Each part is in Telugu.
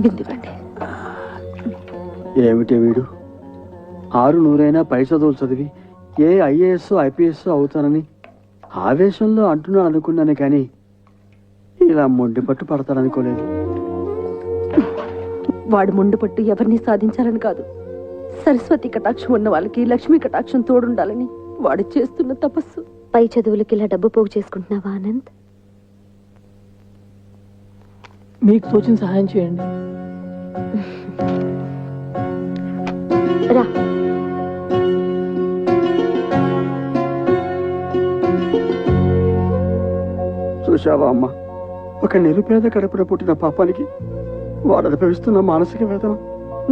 బిందివ్వండి. ఏమిటి వీడు 600 పై చదువులు చదివి ఏ ఐఏఎస్ ఐపీఎస్ అవుతానని ఆవేశంలో అంటున్నాడు అనుకున్నాను, కానీ ఇలా మొండి పట్టు పడతాడనుకోలేదు. వాడు మొండి పట్టు ఎవరిని సాధించాలని కాదు, సరస్వతి కటాక్షం ఉన్న వాళ్ళకి లక్ష్మీ కటాక్షం తోడుండాలని వాడు చేస్తున్న తపస్సు. పై చదువులకి ఇలా డబ్బు పోగు చేసుకుంటున్నావా ఆనంద్? మీకు తోచిన సహాయం చేయండి. రా. చూశావా అమ్మా, ఒక నిరుపేద కడుపున పుట్టిన పాపానికి వాడు అనుభవిస్తున్న మానసిక వేదన.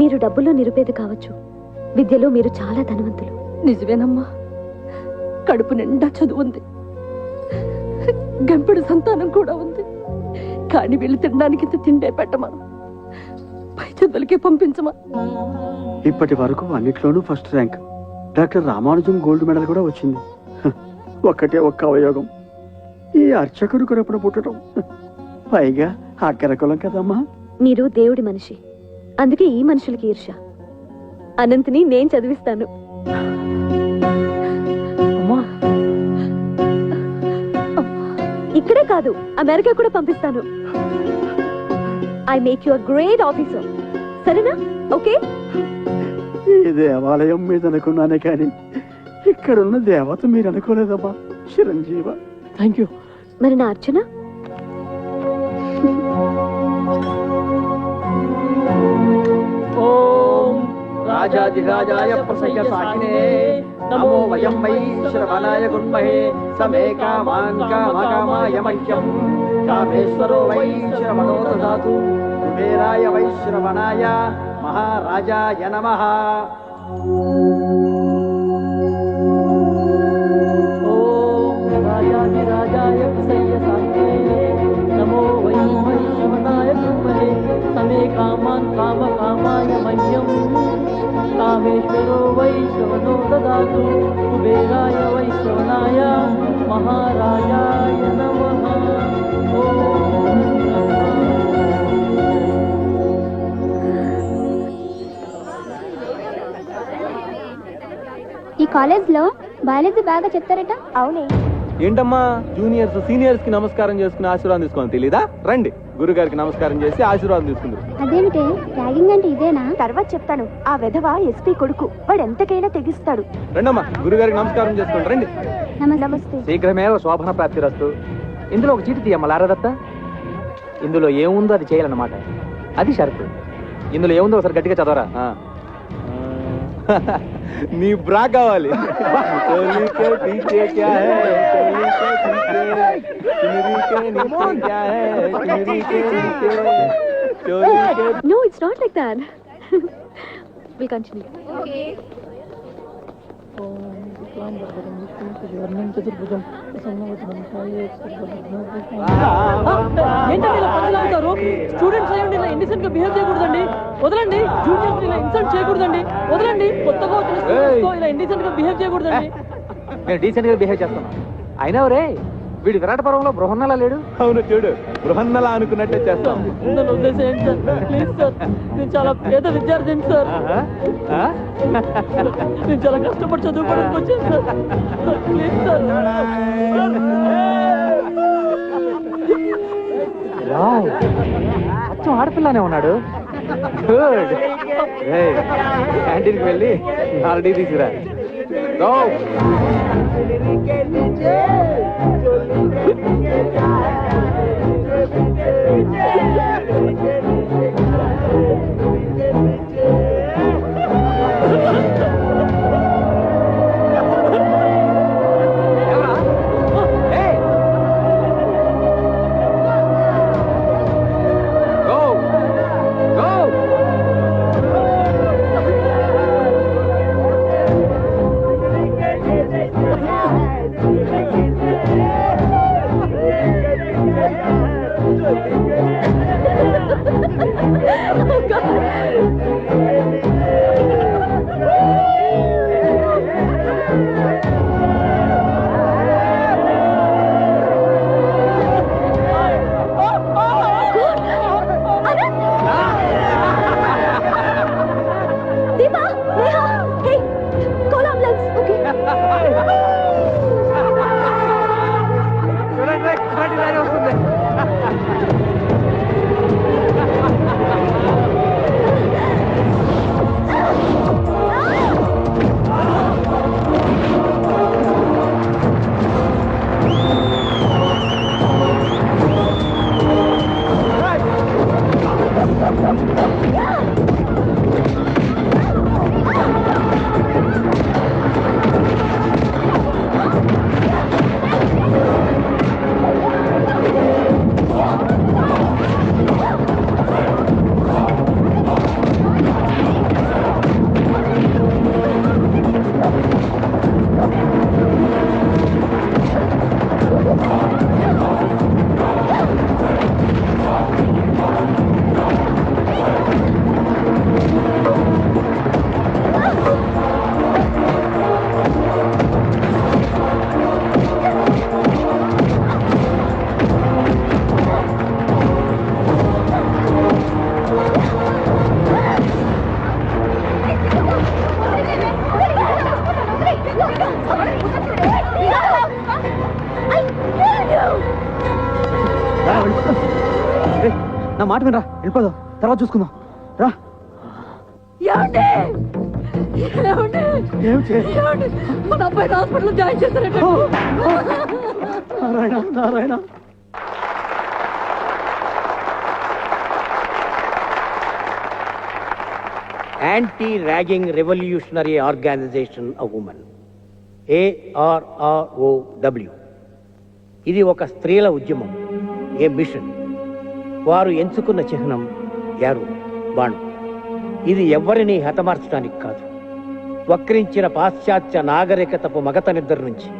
మీరు డబ్బులో నిరుపేద కావచ్చు, విద్యలో మీరు చాలా ధనవంతులు. నిజమేనమ్మా, కడుపు నిండా చదువు ఉంది, గంపెడు సంతానం కూడా ఉంది. కానీ వీళ్ళు తినడానికి తిండే పెట్టమా, పై చదువులకి పంపించమా. ఇప్పటి వరకు అన్నిట్లోనూ first rank. Doctor Ramanujam gold medal కూడా వచ్చింది. ఒక్కటే ఒక్క అవయోగం, ఈ అర్చకుడు కడుపున పుట్టడం. పైగా అక్కర కులం కదమ్మా. మీరు దేవుడి మనిషి, అందుకే ఈ మనుషులకి ఈర్ష. అనంత్ని నేను చదివిస్తాను. ఇక్కడే కాదు, అమెరికా కూడా పంపిస్తాను. I make you a great officer. సరేనా? ఓకే. ఈ దేవాలయం మీద అనుకున్నానే కానీ ఇక్కడున్న దేవత మీరు అనుకోలేదమ్మా. చిరంజీవ. Thank you. మరి నా అర్చన? ఓం రాజాధిరాజాయ ప్రసయ్య సాకినే నమో వయం వై శ్రవణాయ గుణ్మహే సమే కామాన్ కామకామాయ మహ్యం కామేశ్వరో వై శ్రవణో దదాతు కుబేరాయ వై శ్రవణాయ మహారాజాయ నమః. ఓం రాజాధిరాజాయ ప్రసయ్య సాకినే నమో వయం వై శ్రవణాయ గుణ్మహే సమే కామాన్ కామకామాయ మహ్యం కామేశ్వరో వై శ్రవణో దదాతు కుబేరాయ వై శ్రవణాయ మహారాజాయ నమః. ఈ కాలేజ్లో బయాలజీ బాగా చెప్తారట. అవునే. ఏంటమ్మా, జూనియర్స్ సీనియర్స్ కి నమస్కారం చేసుకుని ఆశీర్వాదం తీసుకోని తెలీదా? రండి, గురుగారికి నమస్కారం చేసి ఆశీర్వాదం తీసుకుందరు. అదేమిటి ర్యాగింగ్ అంటే ఇదేనా? తర్వాత చెప్తాను. ఆ వెధవ ఎస్పీ కొడుకు, వాడు ఎంతకైనా తెగిస్తాడు. రండమ్మా, గురుగారికి నమస్కారం చేసుకోండి. రండి. నమస్తే. శీఘ్రమేవ శోభన ప్రాప్తిరస్తు. ఇందులో ఒక చీటి తీయమ్మ లారదత్త. ఇందులో ఏముందో అది చేయాలన్నమాట, అది షరతు. ఇందులో ఏముందో ఒకసారి గట్టిగా చదవరా. నీ బ్రా కావాలి. చోలీ కే పీछे क्या है, चोली के पीछे, चुनरी के नीचे क्या है, चुनरी के नीचे, चोली के. No, it's not like that. We'll continue. Okay. ఏంటంటే ఇలా పంచలాగుతారు? స్టూడెంట్స్ అయ్యండి ఇలా ఇండిసెంట్ గా బిహేవ్ చేయకూడదండి. వదలండి. జూనియర్స్ ఇలా ఇన్సల్ట్ చేయకూడదండి. వదలండి. కొత్తగా వచ్చిన స్టూడెంట్స్ తో ఇలా ఇండిసెంట్ గా బిహేవ్ చేయకూడదండి. నేను డీసెంట్ గా బిహేవ్ చేస్తాను. అయినా రే, వీడి విరాట పర్వంలో బృహన్నలా లేడు. అవును చూడు, బృహన్నలా అనుకున్నట్టే చేస్తాం. నన్ను వదిలేసేయండి సార్, ప్లీజ్ సార్. నేను చాలా పేద విద్యార్థిని సార్. నేను చాలా కష్టపడి చదువుకోవడానికి వచ్చాను సార్, ప్లీజ్ సార్. అచ్చం ఆడపిల్లనే ఉన్నాడు. గుడ్. క్యాంటీన్కి వెళ్ళి ఆల్రెడీ తీసుకురా. నా మాట వినరా, వెళ్ళిపోదాం, తర్వాత చూసుకుందాం రా. ఏమండి? ఏమండి? ఏమండి? మన అబ్బాయిని హాస్పిటల్లో జాయిన్ చేశారట. Narayana Narayana. Anti ragging revolutionary organisation of women, ARROW. ఇది ఒక స్త్రీల ఉద్యమం, ఏ మిషన్. వారు ఎంచుకున్న చిహ్నం యారో, బాణం. ఇది ఎవ్వరినీ హతమార్చడానికి కాదు, వక్రించిన పాశ్చాత్య నాగరికతపు మగత నిద్ర నుంచి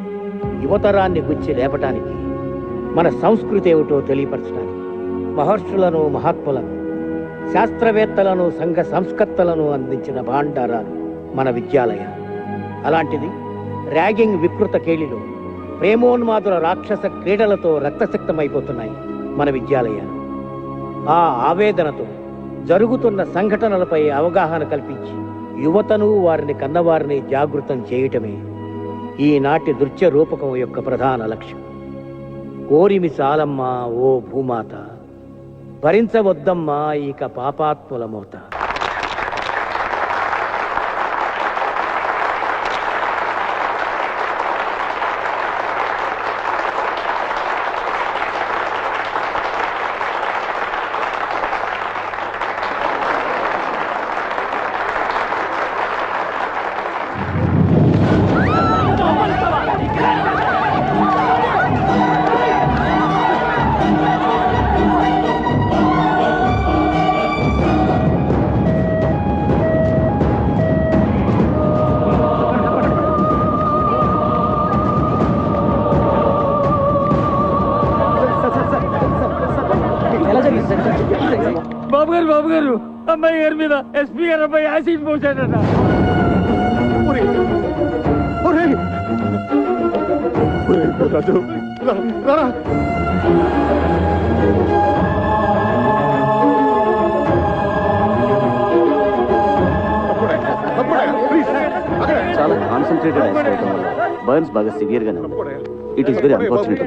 యువతరాన్ని గుచ్చి లేపటానికి, మన సంస్కృతి ఏమిటో తెలియపరచడానికి. మహర్షులను, మహాత్ములను, శాస్త్రవేత్తలను, సంఘ సంస్కర్తలను అందించిన భాండారాలు మన విద్యాలయాలు. అలాంటిది ర్యాగింగ్ వికృత కేళిలో ప్రేమోన్మాదుల రాక్షస క్రీడలతో రక్తసిక్తమైపోతున్నాయి మన విద్యాలయాలు. ఆ ఆవేదనతో జరుగుతున్న సంఘటనలపై అవగాహన కల్పించి యువతను, వారిని కన్నవారిని జాగృతం చేయటమే ఈనాటి నృత్య రూపకం యొక్క ప్రధాన లక్ష్యం. కోరిమి చాలమ్మా ఓ భూమాత, భరించవద్దమ్మా ఇక పాపాత్ముల మోత. బాబు గారు అమ్మాయి గారి మీద ఎస్పీ గారు అబ్బాయి యాసిడ్ పోసాడట. రాజు రా. చాలా కాన్సన్ట్రేటెడ్ యాక్సిడెంట్ వల్ల బర్న్స్ బాగా సివియర్ గానే ఉంది. It is very unfortunate.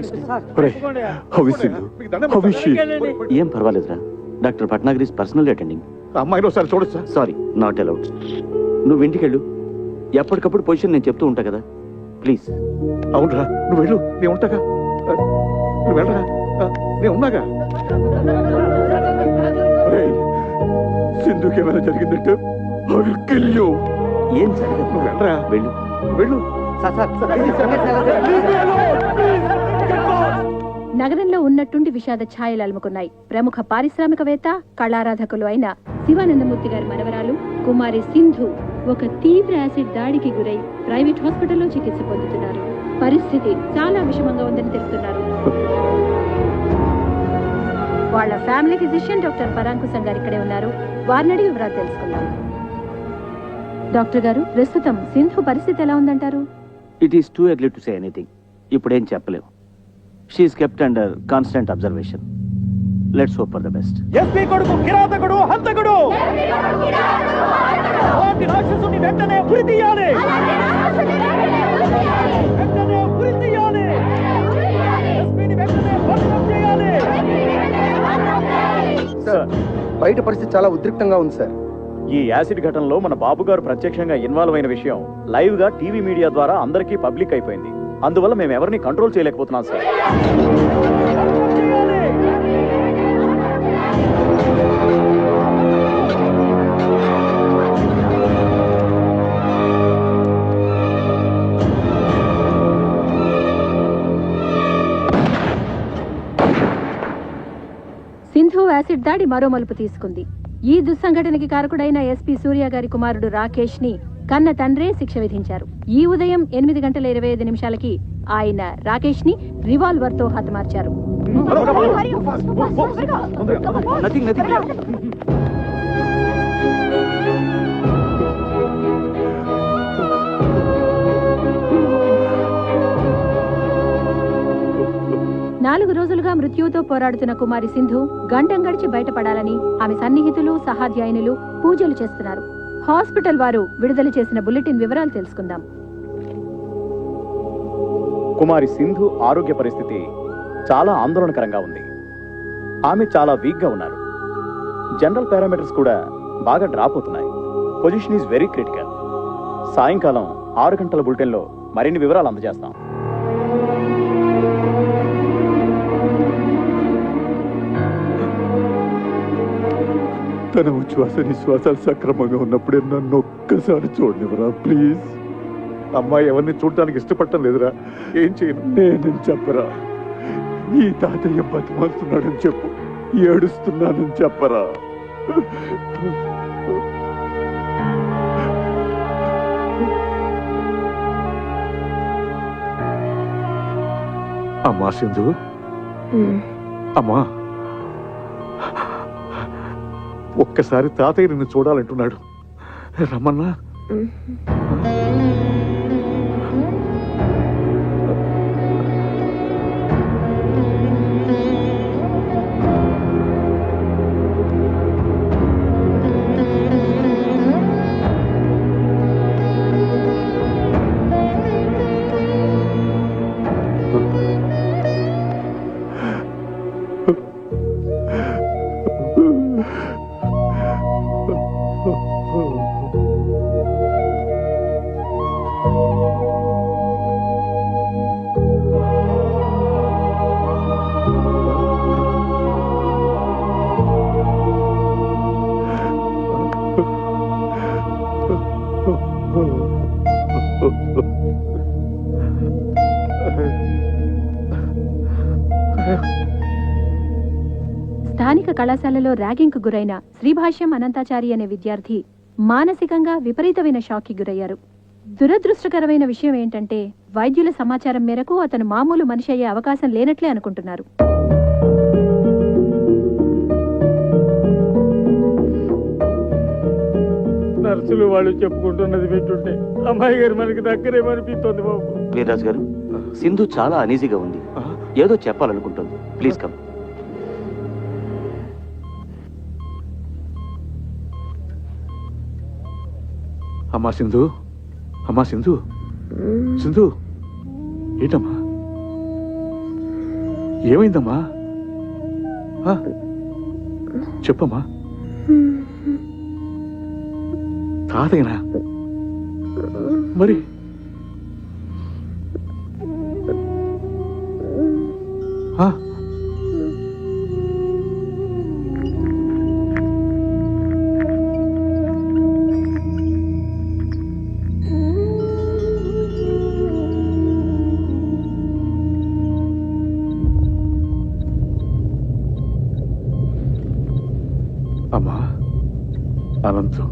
ఏం పర్వాలేదురా, doctor Bhatnagar is personal attending. అమ్మాయిని ఒకసారి చూడొచ్చా? Sorry, not allowed. నువ్వు ఇంటికి వెళ్ళు, ఎప్పటికప్పుడు పొజిషన్ నేను చెప్తూ ఉంటా కదా, ప్లీజ్. అవునరా, నువ్వు వెళ్ళు, నేను ఉంటాగా. నువ్వు వెళ్ళరా, నేను ఉన్నాగా. సింధుకి ఏమైనా జరిగిందంటే ఏం జరగదు, నువ్వు వెళ్ళరా, వెళ్ళు. వెళ్ళు. నగరంలో ఉన్నట్టుండి విషాద ఛాయలు అలుముకున్నాయి. ప్రముఖ పారిశ్రామికవేత్త, కళారాధకులు అయిన శివానందమూర్తి గారి మనవరాలు కుమారి సింధు ఒక తీవ్ర యాసిడ్ దాడికి గురై ప్రైవేట్ హాస్పిటల్లో చికిత్స పొందుతున్నారు. పరిస్థితి చాలా విషమంగా ఉందని తెలుస్తున్నారు. వాళ్ళ ఫ్యామిలీ ఫిజిషియన్ డాక్టర్ పరాంకుశం గారు ఇక్కడే ఉన్నారు. వారిని అడిగి వివరాలు తెలుసుకున్నారు. డాక్టర్ గారు, ప్రస్తుతం సింధు పరిస్థితి ఎలా ఉందంటారు? It is too early to say anything. ఇప్పుడేం చెప్పలేము. She is kept under constant observation. Let's hope for the best. SP కొడుకు కిరాతకుడు, హంతకుడు, రాక్షసుని వెంటనే ఉరి తీయాలి, వెంటనే ఉరి తీయాలి, ఎస్పీని వెంటనే భద్రం చేయాలి. సార్, బయట పరిస్థితి చాలా ఉద్రిక్తంగా ఉంది సార్. ఈ యాసిడ్ ఘటనలో మన బాబు గారు ప్రత్యక్షంగా ఇన్వాల్వ్ అయిన విషయం లైవ్ గా టీవీ మీడియా ద్వారా అందరికీ పబ్లిక్ అయిపోయింది. అందువల్ల మేము ఎవరిని కంట్రోల్ చేయలేకపోతున్నాం సార్. 'సింధు యాసిడ్ దాడి మరో మలుపు తీసుకుంది. ఈ దుస్సంఘటనకి కారకుడైన ఎస్పీ సూర్య గారి కుమారుడు రాకేష్ ని కన్న తండ్రే శిక్ష విధించారు. ఈ ఉదయం 8:25 ఆయన రాకేష్ ని రివాల్వర్ తో హతమార్చారు. నాలుగు రోజులుగా మృత్యువుతో పోరాడుతున్న కుమారి సింధు గంటం గడిచి బయటపడాలని ఆమె సన్నిహితులు, సహాధ్యాయునులు పూజలు చేస్తున్నారు. హాస్పిటల్ వారు విడుదల చేసిన బులెటిన్ వివరాలు తెలుసుకుందాం. కుమారి సింధు ఆరోగ్య పరిస్థితి చాలా ఆందోళనకరంగా ఉంది. ఆమె చాలా వీక్ గా ఉన్నారు. జనరల్ పారామీటర్స్ కూడా బాగా డ్రాప్ అవుతున్నాయి. Position is very critical. సాయంకాలం 6 గంటల బులెటిన్లో మరిన్ని వివరాలు అందజేస్తాం. తన ఉచ్ఛ్వాస నిశ్వాసాలు సక్రమంగా ఉన్నప్పుడే నన్ను ఒక్కసారి చూడనివరా ప్లీజ్. అమ్మాయి ఎవరిని చూడటానికి ఇష్టపడటం లేదురా. ఏం చేయను? నేనేం చెప్పరా. ఈ తాతయ్య బతిమాలుతున్నాడని చెప్పు, ఏడుస్తున్నానని చెప్పరా. అమ్మా సింధు, అమ్మా ఒక్కసారి తాతయ్య నిన్ను చూడాలంటున్నాడు. రమ్మన్నా. స్థానిక కళాశాలలో ర్యాగింగ్కు గురైన శ్రీభాష్యం అనంతాచారి అనే విద్యార్థి మానసికంగా విపరీతమైన షాక్కి గురయ్యారు. దురదృష్టకరమైన విషయం ఏంటంటే వైద్యుల సమాచారం మేరకు అతను మామూలు మనిషి అయ్యే అవకాశం లేనట్లే అనుకుంటున్నారు. నర్సులు వాళ్ళు చెప్పుకుంటున్నది వింటుంటే అమ్మాయి గారు మనకి దగ్గరేమనిపిస్తోంది బాబు. వీర్రాజు గారు, సింధు చాలా అనీజీగా ఉంది, ఏదో చెప్పాలనుకుంటుంది. Please come. అమ్మా సింధు, అమ్మా సింధు, సింధు ఏంటమ్మా, ఏమైందమ్మా? చెప్పమ్మా. తాతయ్యనా? మరి అమ్మా అనంతం,